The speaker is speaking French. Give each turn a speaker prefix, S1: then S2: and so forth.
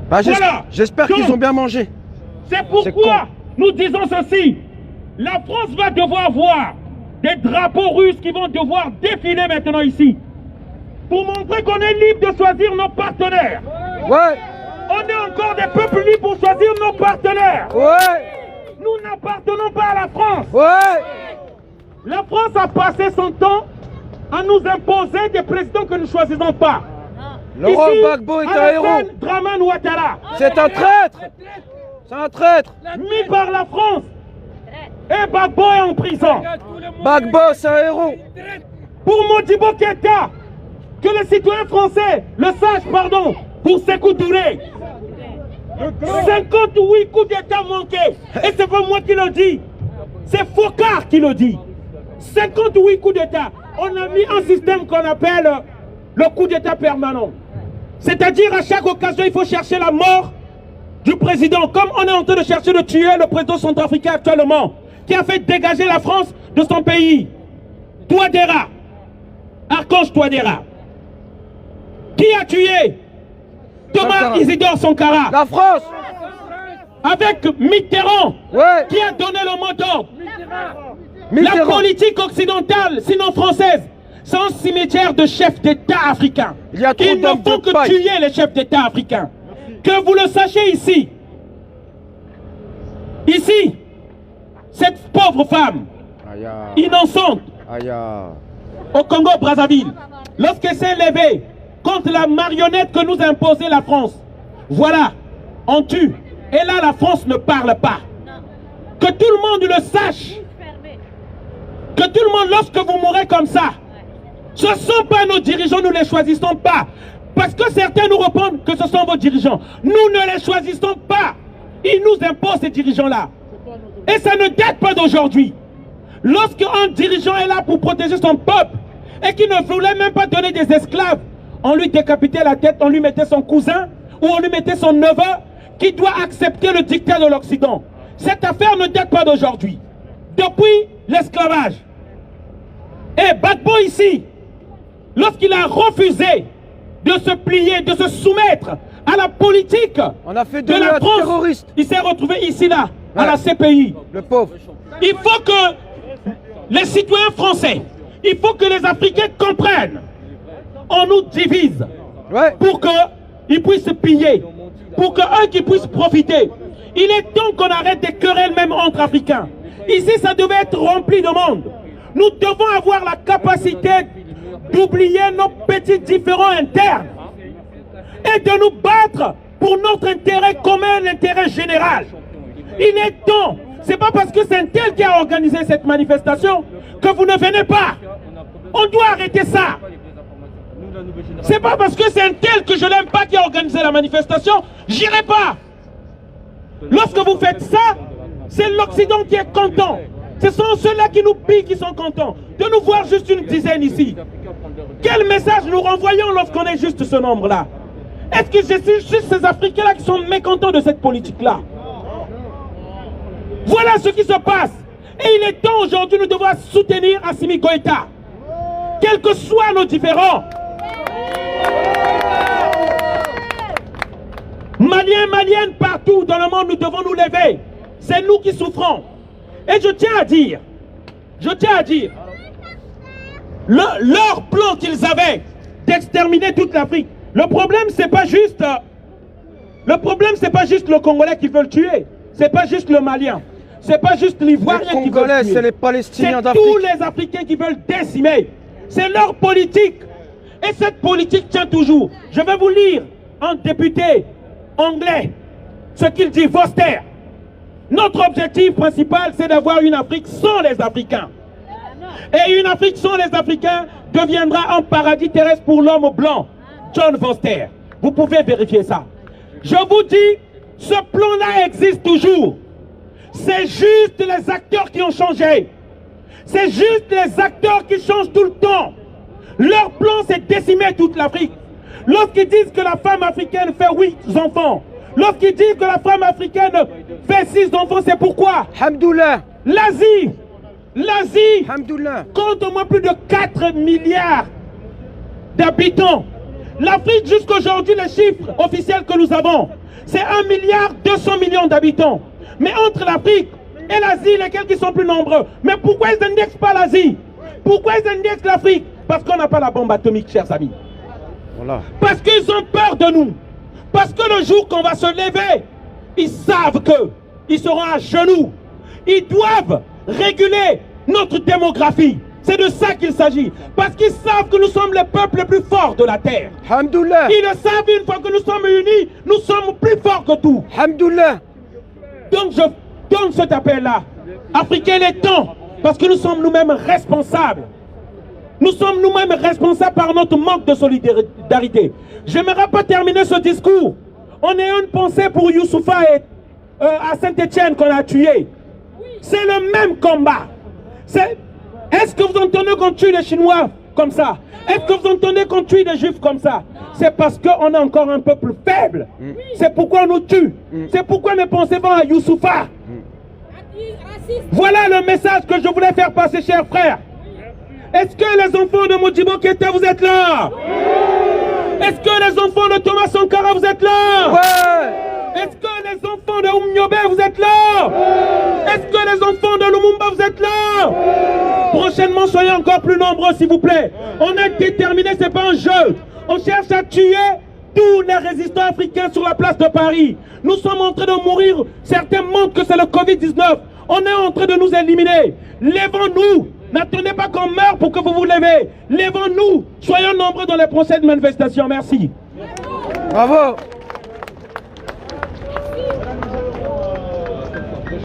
S1: Bah,
S2: voilà.
S1: J'espère qu'ils ont bien mangé.
S2: C'est pourquoi nous disons ceci. La France va devoir voir des drapeaux russes qui vont devoir défiler maintenant ici. Pour montrer qu'on est libre de choisir nos partenaires.
S1: Ouais.
S2: On est encore des peuples libres pour choisir nos partenaires.
S1: Ouais.
S2: Nous n'appartenons pas à la France.
S1: Ouais.
S2: La France a passé son temps à nous imposer des présidents que nous ne choisissons pas.
S1: Laurent Gbagbo est un héros.
S2: Dramane Ouattara.
S1: C'est un traître. C'est un traître.
S2: Mis par la France. Et Gbagbo est en prison.
S1: Gbagbo, c'est un héros.
S2: Pour Modibo Keïta, que les citoyens français le sachent, pardon, pour Sékou Touré. 58 coups d'État manqués. Et c'est pas moi qui le dis. C'est Focard qui le dit. 58 coups d'État. On a mis un système qu'on appelle le coup d'État permanent. C'est-à-dire à chaque occasion, il faut chercher la mort du président. Comme on est en train de chercher de tuer le président centrafricain actuellement, qui a fait dégager la France de son pays. Touadéra. Archange Touadéra. Qui a tué Thomas Isidore Sankara?
S1: La France.
S2: Avec Mitterrand,
S1: ouais.
S2: Qui a donné le mot d'ordre. La politique occidentale, sinon française, c'est un cimetière de chefs d'État africains.
S1: Il ne
S2: faut que tuer les chefs d'État africains. Que vous le sachiez ici. Ici, cette pauvre femme, innocente, au Congo-Brazzaville, lorsqu'elle s'est levée contre la marionnette que nous imposait la France, voilà, on tue. Et là, la France ne parle pas. Que tout le monde le sache. Que tout le monde, lorsque vous mourrez comme ça, ce ne sont pas nos dirigeants, nous ne les choisissons pas. Parce que certains nous répondent que ce sont vos dirigeants. Nous ne les choisissons pas. Ils nous imposent ces dirigeants-là. Et ça ne date pas d'aujourd'hui. Lorsqu'un dirigeant est là pour protéger son peuple et qu'il ne voulait même pas donner des esclaves, on lui décapitait la tête, on lui mettait son cousin ou on lui mettait son neveu qui doit accepter le dictat de l'Occident. Cette affaire ne date pas d'aujourd'hui. Depuis l'esclavage. Et Gbagbo ici, lorsqu'il a refusé de se plier, de se soumettre à la politique de la France, terroriste. Il s'est retrouvé ici, là, à la CPI.
S1: Le pauvre.
S2: Il faut que les citoyens français, il faut que les Africains comprennent. On nous divise pour qu'ils puissent piller, pour qu'eux qui puissent profiter. Il est temps qu'on arrête des querelles même entre Africains. Ici, ça devait être rempli de monde. Nous devons avoir la capacité d'oublier nos petits différends internes et de nous battre pour notre intérêt commun, l'intérêt général. Il est temps. C'est pas parce que c'est un tel qui a organisé cette manifestation que vous ne venez pas. On doit arrêter ça. C'est pas parce que c'est un tel que je n'aime pas qui a organisé la manifestation, j'irai pas. Lorsque vous faites ça, c'est l'Occident qui est content. Ce sont ceux-là qui nous pillent qui sont contents. De nous voir juste une dizaine ici. Quel message nous renvoyons lorsqu'on est juste ce nombre-là? Est-ce que c'est juste ces Africains-là qui sont mécontents de cette politique-là? Voilà ce qui se passe. Et il est temps aujourd'hui, nous devons soutenir Assimi Goïta. Quels que soient nos différends. Maliens, Maliennes, partout dans le monde, nous devons nous lever. C'est nous qui souffrons. Et je tiens à dire, leur plan qu'ils avaient d'exterminer toute l'Afrique, le problème c'est pas juste le Congolais qui veulent tuer, c'est pas juste le Malien, c'est pas juste l'Ivoirien qui veut tuer,
S1: c'est les Palestiniens d'Afrique.
S2: C'est tous les Africains qui veulent décimer. C'est leur politique. Et cette politique tient toujours. Je vais vous lire un député anglais ce qu'il dit, Foster. Notre objectif principal, c'est d'avoir une Afrique sans les Africains. Et une Afrique sans les Africains deviendra un paradis terrestre pour l'homme blanc. John Foster. Vous pouvez vérifier ça. Je vous dis, ce plan-là existe toujours. C'est juste les acteurs qui ont changé. C'est juste les acteurs qui changent tout le temps. Leur plan, c'est décimer toute l'Afrique. Lorsqu'ils disent que la femme africaine fait 8 enfants, lorsqu'ils disent que la femme africaine fait 6 enfants, c'est pourquoi?
S1: Hamdoullah.
S2: L'Asie
S1: Hamdoullah.
S2: compte au moins plus de 4 milliards d'habitants. L'Afrique, jusqu'à aujourd'hui, les chiffres officiels que nous avons, c'est 1,2 milliard d'habitants. Mais entre l'Afrique et l'Asie, lesquels qui sont plus nombreux. Mais pourquoi ils n'indexent pas l'Asie? Pourquoi ils indexent l'Afrique? Parce qu'on n'a pas la bombe atomique, chers amis.
S1: Voilà.
S2: Parce qu'ils ont peur de nous. Parce que le jour qu'on va se lever, ils savent qu'ils seront à genoux. Ils doivent réguler notre démographie. C'est de ça qu'il s'agit. Parce qu'ils savent que nous sommes les peuples les plus forts de la terre.
S1: Hamdoullah.
S2: Ils le savent, une fois que nous sommes unis, nous sommes plus forts que tout.
S1: Hamdoullah.
S2: Donc je donne cet appel-là. Africains, il est temps. Parce que nous sommes nous-mêmes responsables. Nous sommes nous-mêmes responsables par notre manque de solidarité. Je n'aimerais pas terminer ce discours. On a une pensée pour Youssoufa à Saint-Étienne qu'on a tué. C'est le même combat. Est-ce que vous entendez qu'on tue les Chinois comme ça? Est-ce que vous entendez qu'on tue des Juifs comme ça? C'est parce qu'on est encore un peuple faible. C'est pourquoi on nous tue. C'est pourquoi mes pensées vont à Youssoufa. Voilà le message que je voulais faire passer, chers frères. Est-ce que les enfants de Modibo Keïta, vous êtes là? Est-ce que les enfants de Thomas Sankara, vous êtes là?
S1: Ouais.
S2: Est-ce que les enfants de Oumniobe, vous êtes là? Est-ce que les enfants de Lumumba, vous êtes là? Prochainement, soyez encore plus nombreux, s'il vous plaît. On est déterminés, ce n'est pas un jeu. On cherche à tuer tous les résistants africains sur la place de Paris. Nous sommes en train de mourir. Certains montrent que c'est le Covid-19. On est en train de nous éliminer. Lèvons-nous. N'attendez pas qu'on meure pour que vous vous levez. Lèvons-nous. Soyons nombreux dans les prochaines manifestations. Merci.
S1: Bravo.